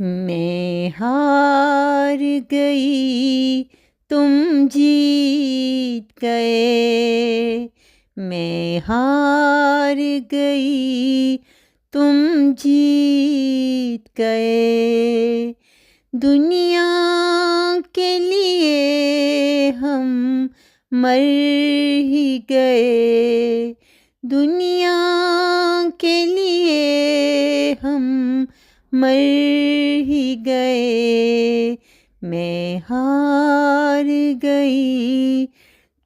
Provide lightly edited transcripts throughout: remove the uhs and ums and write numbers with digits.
मैं हार गई, तुम जीत गए। मैं हार गई, तुम जीत गए। दुनिया के लिए हम मर ही गए। दुनिया के लिए हम मर ही गए। मैं हार गई,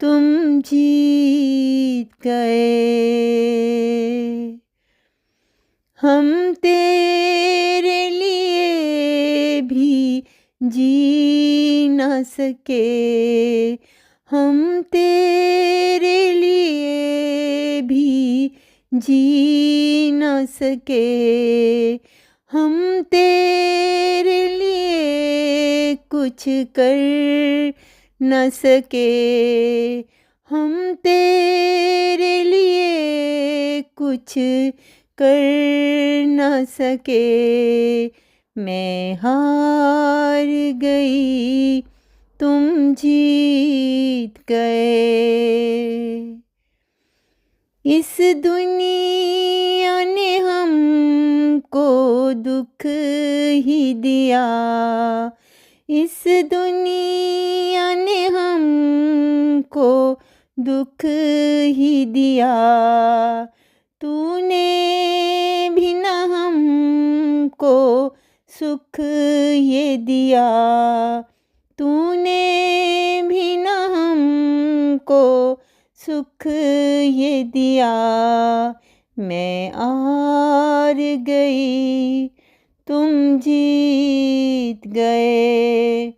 तुम जीत गए। हम तेरे लिए भी जी न सके। हम तेरे लिए भी जी न सके। हम तेरे लिए कुछ कर न सके। हम तेरे लिए कुछ कर न सके। मैं हार गई, तुम जीत गए। इस दुनिया ने हमको दुख ही दिया। इस दुनिया ने हमको दुख ही दिया। तूने भी न हमको सुख ये दिया। तूने भी न हमको सुख ये दिया। मैं हार गई, तुम जीत गए।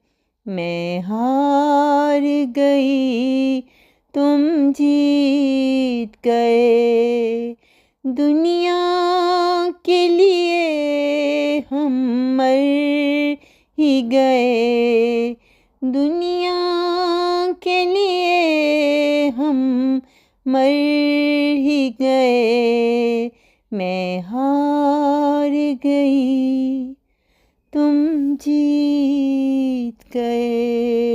मैं हार गई, तुम जीत गए। दुनिया के लिए हम मर ही गए। दुनिया के लिए हम मर ही गए। मैं हार गई, तुम जीत गए।